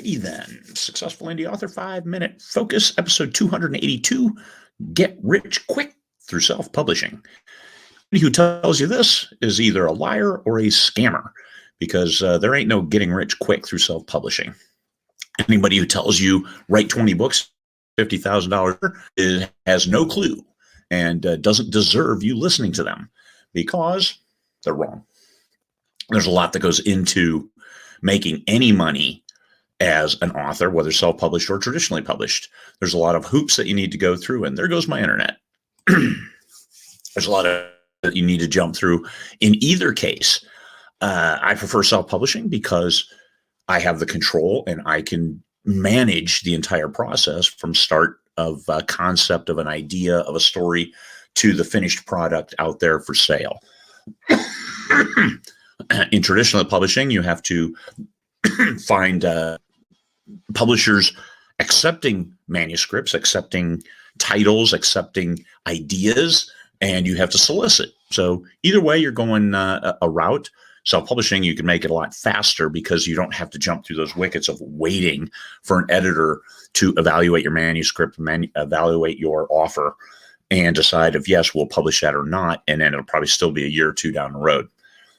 Alrighty then. Successful Indie Author 5-Minute Focus, episode 282. Get rich quick through self-publishing. Anybody who tells you this is either a liar or a scammer, because there ain't no getting rich quick through self-publishing. Anybody who tells you write 20 books, $50,000 has no clue and doesn't deserve you listening to them, because they're wrong. There's a lot that goes into making any money as an author, whether self-published or traditionally published. There's a lot of hoops that you need to go through, and there goes my internet. There's a lot of that you need to jump through. In either case, I prefer self-publishing because I have the control and I can manage the entire process from start of concept of an idea of a story to the finished product out there for sale. In traditional publishing, you have to find publishers accepting manuscripts, accepting titles, accepting ideas, and you have to solicit. So either way, you're going a route. Self-publishing, you can make it a lot faster because you don't have to jump through those wickets of waiting for an editor to evaluate your manuscript, evaluate your offer, and decide if, yes, we'll publish that or not. And then it'll probably still be a year or two down the road.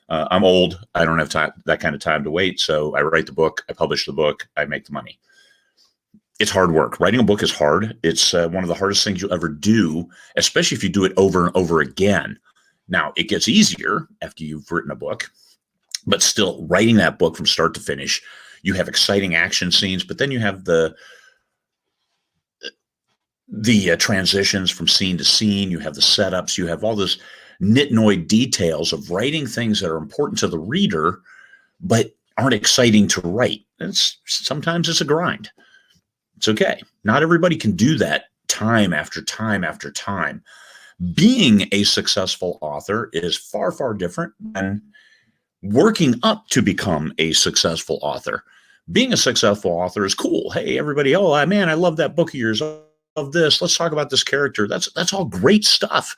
I'm old. I don't have time, that kind of time to wait. So I write the book, I publish the book, I make the money. It's hard work. Writing a book is hard. It's one of the hardest things you'll ever do, especially if you do it over and over again. Now, it gets easier after you've written a book, but still writing that book from start to finish, you have exciting action scenes, but then you have the transitions from scene to scene. You have the setups. You have all this nitnoid details of writing things that are important to the reader, but aren't exciting to write. Sometimes it's a grind. It's okay. Not everybody can do that time after time after time. Being a successful author is far, far different than working up to become a successful author. Being a successful author is cool. Hey, everybody, oh, man, I love that book of yours. I love this. Let's talk about this character. That's all great stuff.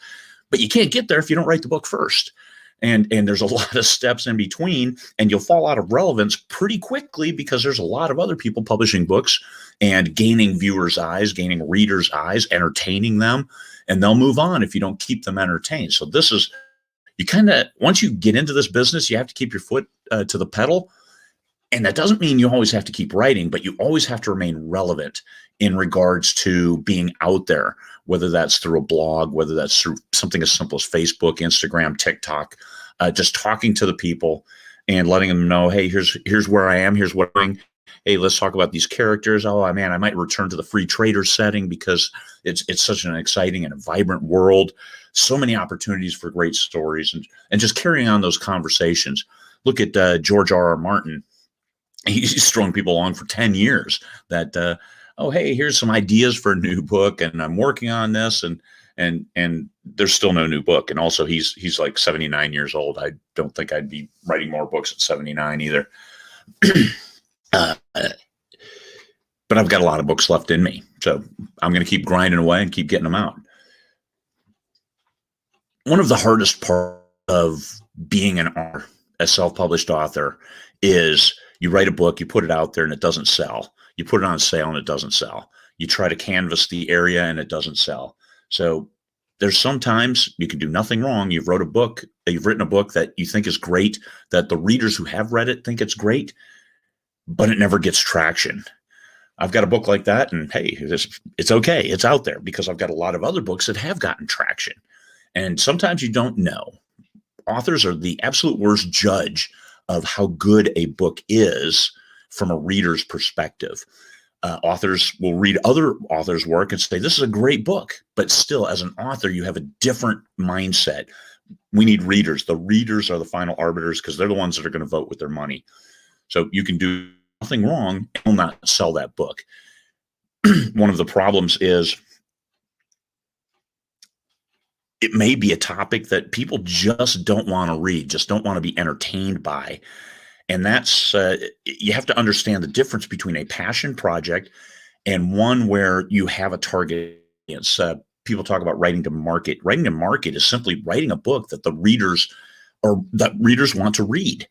But you can't get there if you don't write the book first. And there's a lot of steps in between, and you'll fall out of relevance pretty quickly because there's a lot of other people publishing books and gaining viewers' eyes, gaining readers' eyes, entertaining them, and they'll move on if you don't keep them entertained. So this is, you kind of, once you get into this business, you have to keep your foot to the pedal. And that doesn't mean you always have to keep writing, but you always have to remain relevant in regards to being out there, whether that's through a blog, whether that's through something as simple as Facebook, Instagram, TikTok, just talking to the people and letting them know, hey, here's where I am, here's what I'm doing. Hey, let's talk about these characters. Oh, man, I might return to the free trader setting because it's such an exciting and a vibrant world. So many opportunities for great stories and just carrying on those conversations. Look at George R.R. Martin. He's strung people along for 10 years that, oh, hey, here's some ideas for a new book, and I'm working on this, and there's still no new book. And also he's like 79 years old. I don't think I'd be writing more books at 79 either. But I've got a lot of books left in me. So I'm going to keep grinding away and keep getting them out. One of the hardest parts of being an author, a self-published author, is you write a book, you put it out there, and it doesn't sell. You put it on sale, and it doesn't sell. You try to canvas the area, and it doesn't sell. So there's sometimes you can do nothing wrong. You've written a book that you think is great, that the readers who have read it think it's great, but it never gets traction. I've got a book like that, and hey, it's okay. It's out there because I've got a lot of other books that have gotten traction. And sometimes you don't know. Authors are the absolute worst judge of how good a book is from a reader's perspective. Authors will read other authors' work and say, this is a great book. But still, as an author, you have a different mindset. We need readers. The readers are the final arbiters because they're the ones that are going to vote with their money. So you can do nothing wrong and will not sell that book. One of the problems is it may be a topic that people just don't want to read, just don't want to be entertained by. And that's, you have to understand the difference between a passion project and one where you have a target audience. People talk about writing to market. Writing to market is simply writing a book that the readers want to read.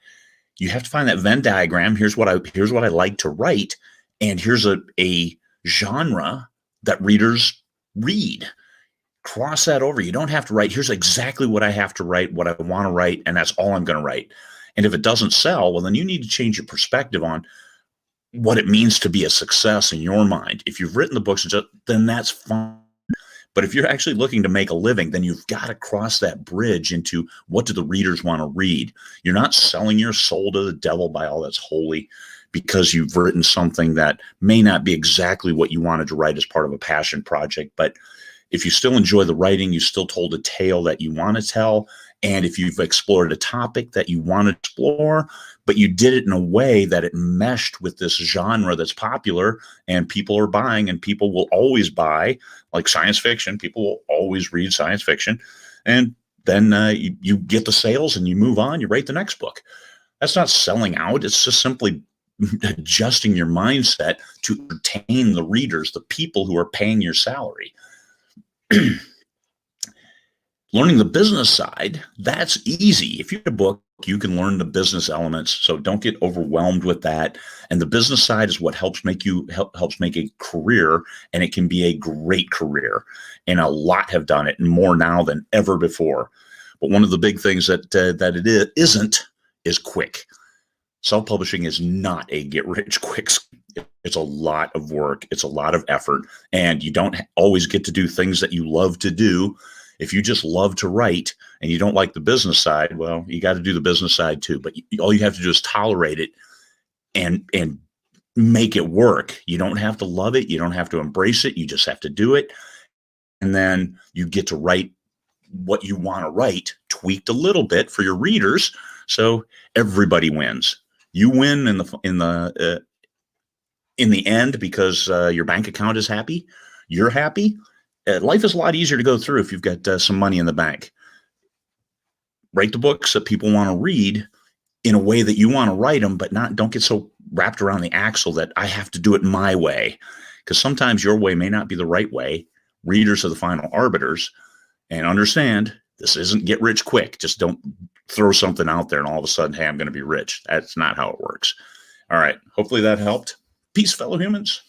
You have to find that Venn diagram. Here's what I like to write, And here's a genre that readers read. Cross that over. You don't have to write, here's exactly what I have to write, what I want to write, and that's all I'm going to write. And if it doesn't sell, well, then you need to change your perspective on what it means to be a success in your mind. If you've written the books, then that's fine. But if you're actually looking to make a living, then you've got to cross that bridge into what do the readers want to read. You're not selling your soul to the devil by all that's holy because you've written something that may not be exactly what you wanted to write as part of a passion project. But if you still enjoy the writing, you still told a tale that you want to tell, and if you've explored a topic that you want to explore, but you did it in a way that it meshed with this genre that's popular and people are buying and people will always buy, like science fiction, people will always read science fiction. And then you get the sales and you move on, you write the next book. That's not selling out. It's just simply adjusting your mindset to retain the readers, the people who are paying your salary. Learning the business side, that's easy. If you have a book, you can learn the business elements. So don't get overwhelmed with that. And the business side is what helps make a career, and it can be a great career. And a lot have done it, and more now than ever before. But one of the big things that it isn't is quick. Self-publishing is not a get-rich-quick scheme. It's a lot of work. It's a lot of effort. And you don't always get to do things that you love to do. If you just love to write and you don't like the business side, well, you got to do the business side too. But all you have to do is tolerate it and make it work. You don't have to love it. You don't have to embrace it. You just have to do it. And then you get to write what you want to write, tweaked a little bit for your readers. So everybody wins. You win in the end because your bank account is happy. You're happy. Life is a lot easier to go through if you've got some money in the bank. Write the books that people want to read in a way that you want to write them, but don't get so wrapped around the axle that I have to do it my way. Because sometimes your way may not be the right way. Readers are the final arbiters. And understand, this isn't get rich quick. Just don't throw something out there and all of a sudden, hey, I'm going to be rich. That's not how it works. All right. Hopefully that helped. Peace, fellow humans.